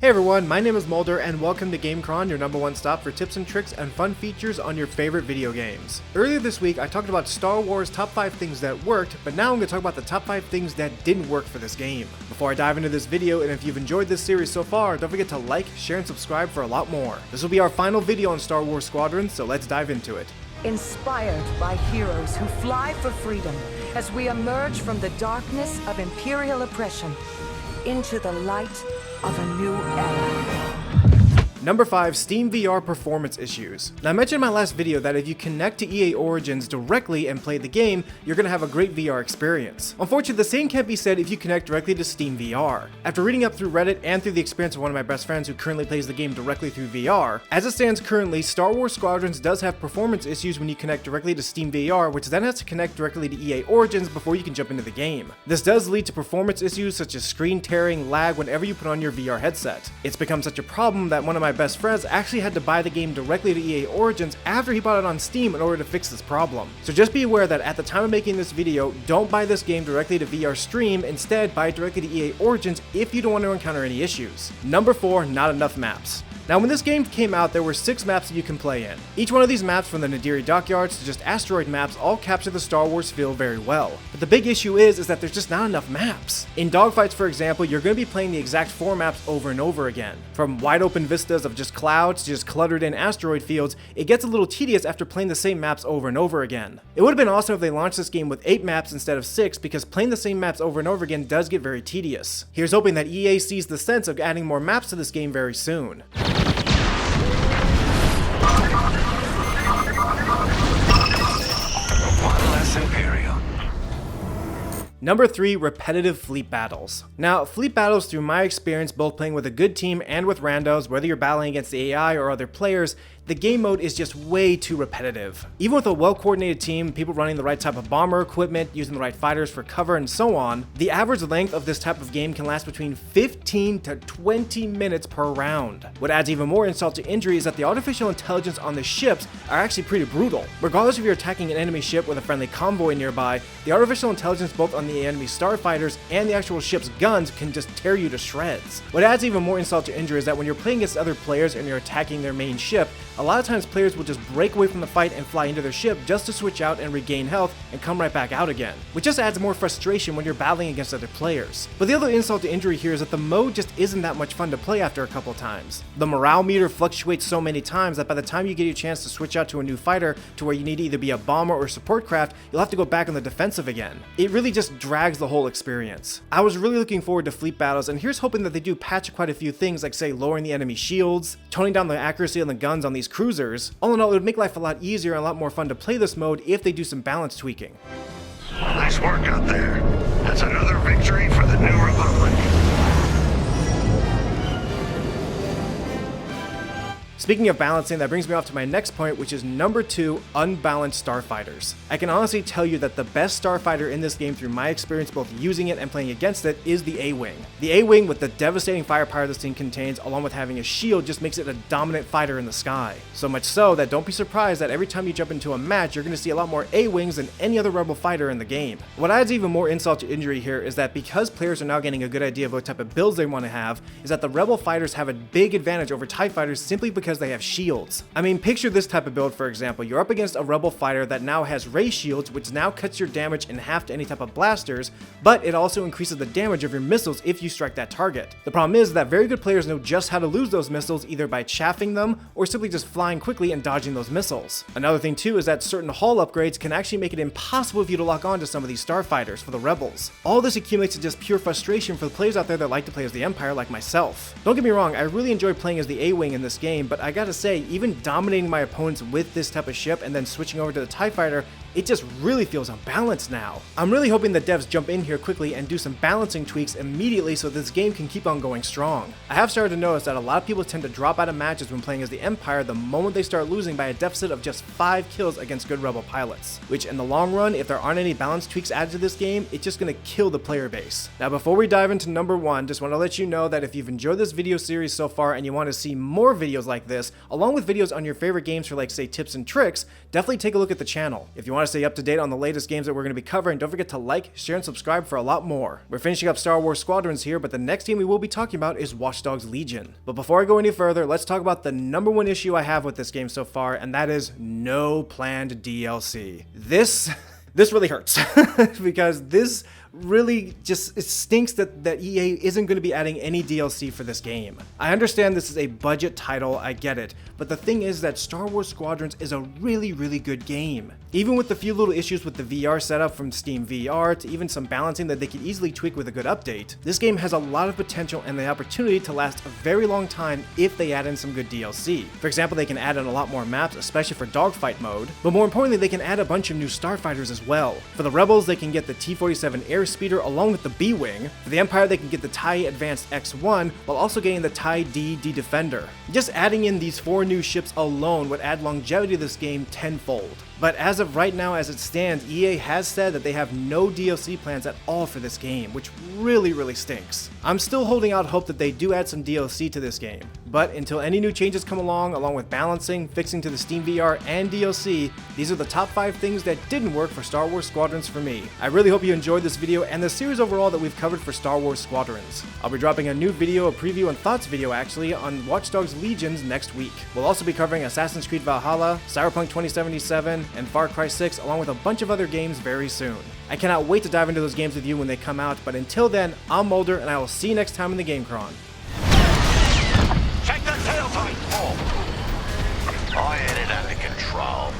Hey everyone, my name is Mulder and welcome to GameChron, your #1 stop for tips and tricks and fun features on your favorite video games. Earlier this week, I talked about Star Wars top 5 things that worked, but now I'm going to talk about the top 5 things that didn't work for this game. Before I dive into this video, and if you've enjoyed this series so far, don't forget to like, share, and subscribe for a lot more. This will be our final video on Star Wars Squadrons, so let's dive into it. Inspired by heroes who fly for freedom as we emerge from the darkness of Imperial oppression into the light of a new era. Number 5, Steam VR performance issues. Now I mentioned in my last video that if you connect to EA Origins directly and play the game, you're going to have a great VR experience. Unfortunately, the same can't be said if you connect directly to Steam VR. After reading up through Reddit and through the experience of one of my best friends who currently plays the game directly through VR, as it stands currently, Star Wars Squadrons does have performance issues when you connect directly to Steam VR, which then has to connect directly to EA Origins before you can jump into the game. This does lead to performance issues such as screen tearing, lag whenever you put on your VR headset. It's become such a problem that one of my best friends actually had to buy the game directly to EA Origins after he bought it on Steam in order to fix this problem. So just be aware that at the time of making this video, don't buy this game directly to VR Stream, instead buy it directly to EA Origins if you don't want to encounter any issues. Number 4, not enough maps. Now when this game came out, there were 6 maps that you can play in. Each one of these maps, from the Maneater dockyards to just asteroid maps, all capture the Star Wars feel very well. But the big issue is that there's just not enough maps. In dogfights, for example, you're going to be playing the exact 4 maps over and over again. From wide open vistas of just clouds to just cluttered in asteroid fields, it gets a little tedious after playing the same maps over and over again. It would have been awesome if they launched this game with 8 maps instead of 6, because playing the same maps over and over again does get very tedious. Here's hoping that EA sees the sense of adding more maps to this game very soon. Number 3, repetitive fleet battles. Now, fleet battles, through my experience both playing with a good team and with randos, whether you're battling against the AI or other players, the game mode is just way too repetitive. Even with a well-coordinated team, people running the right type of bomber equipment, using the right fighters for cover, and so on, the average length of this type of game can last between 15 to 20 minutes per round. What adds even more insult to injury is that the artificial intelligence on the ships are actually pretty brutal. Regardless if you're attacking an enemy ship with a friendly convoy nearby, the artificial intelligence both on the enemy starfighters and the actual ship's guns can just tear you to shreds. What adds even more insult to injury is that when you're playing against other players and you're attacking their main ship, a lot of times players will just break away from the fight and fly into their ship just to switch out and regain health and come right back out again, which just adds more frustration when you're battling against other players. But the other insult to injury here is that the mode just isn't that much fun to play after a couple times. The morale meter fluctuates so many times that by the time you get your chance to switch out to a new fighter to where you need to either be a bomber or support craft, you'll have to go back on the defensive again. It really just drags the whole experience. I was really looking forward to fleet battles, and here's hoping that they do patch quite a few things, like say lowering the enemy shields, toning down the accuracy on the guns on these cruisers. All in all, it would make life a lot easier and a lot more fun to play this mode if they do some balance tweaking. Nice work out there. That's another victory for the New Republic. Speaking of balancing, that brings me off to my next point, which is number 2, unbalanced Starfighters. I can honestly tell you that the best Starfighter in this game, through my experience both using it and playing against it, is the A-Wing. The A-Wing, with the devastating firepower this thing contains, along with having a shield, just makes it a dominant fighter in the sky. So much so that don't be surprised that every time you jump into a match, you're going to see a lot more A-Wings than any other Rebel fighter in the game. What adds even more insult to injury here is that because players are now getting a good idea of what type of builds they want to have, is that the Rebel fighters have a big advantage over TIE fighters simply because they have shields. I mean, picture this type of build, for example. You're up against a Rebel fighter that now has ray shields, which now cuts your damage in half to any type of blasters, but it also increases the damage of your missiles if you strike that target. The problem is that very good players know just how to lose those missiles, either by chaffing them or simply just flying quickly and dodging those missiles. Another thing too is that certain hull upgrades can actually make it impossible for you to lock on to some of these starfighters for the Rebels. All this accumulates to just pure frustration for the players out there that like to play as the Empire like myself. Don't get me wrong, I really enjoy playing as the A-Wing in this game, but I gotta say, even dominating my opponents with this type of ship and then switching over to the TIE fighter, it just really feels unbalanced now. I'm really hoping that devs jump in here quickly and do some balancing tweaks immediately so this game can keep on going strong. I have started to notice that a lot of people tend to drop out of matches when playing as the Empire the moment they start losing by a deficit of just 5 kills against good Rebel pilots, which in the long run, if there aren't any balance tweaks added to this game, it's just going to kill the player base. Now before we dive into number 1, just want to let you know that if you've enjoyed this video series so far and you want to see more videos like this, along with videos on your favorite games for like say tips and tricks, definitely take a look at the channel. If you want to stay up to date on the latest games that we're going to be covering, don't forget to like, share, and subscribe for a lot more. We're finishing up Star Wars Squadrons here, but the next game we will be talking about is Watch Dogs Legion. But before I go any further, let's talk about the number one issue I have with this game so far, and that is no planned DLC. This really hurts because this really just, it stinks that EA isn't going to be adding any DLC for this game. I understand this is a budget title, I get it, but the thing is that Star Wars Squadrons is a really good game. Even with the few little issues with the VR setup from Steam VR to even some balancing that they could easily tweak with a good update, this game has a lot of potential and the opportunity to last a very long time if they add in some good DLC. For example, they can add in a lot more maps, especially for dogfight mode, but more importantly, they can add a bunch of new Starfighters as well. For the Rebels, they can get the T-47 Airspeeder along with the B-Wing. For the Empire, they can get the TIE Advanced X-1 while also getting the TIE D Defender. Just adding in these 4 new ships alone would add longevity to this game tenfold. But as of right now, as it stands, EA has said that they have no DLC plans at all for this game, which really stinks. I'm still holding out hope that they do add some DLC to this game, but until any new changes come along with balancing, fixing to the Steam VR, and DLC, these are the top 5 things that didn't work for Star Wars Squadrons for me. I really hope you enjoyed this video and the series overall that we've covered for Star Wars Squadrons. I'll be dropping a new video, a preview and thoughts video actually, on Watch Dogs Legions next week. We'll also be covering Assassin's Creed Valhalla, Cyberpunk 2077, and Far Cry 6, along with a bunch of other games very soon. I cannot wait to dive into those games with you when they come out, but until then, I'm Mulder, and I will see you next time in the GameChron. Check the tailpipe! I had it under control.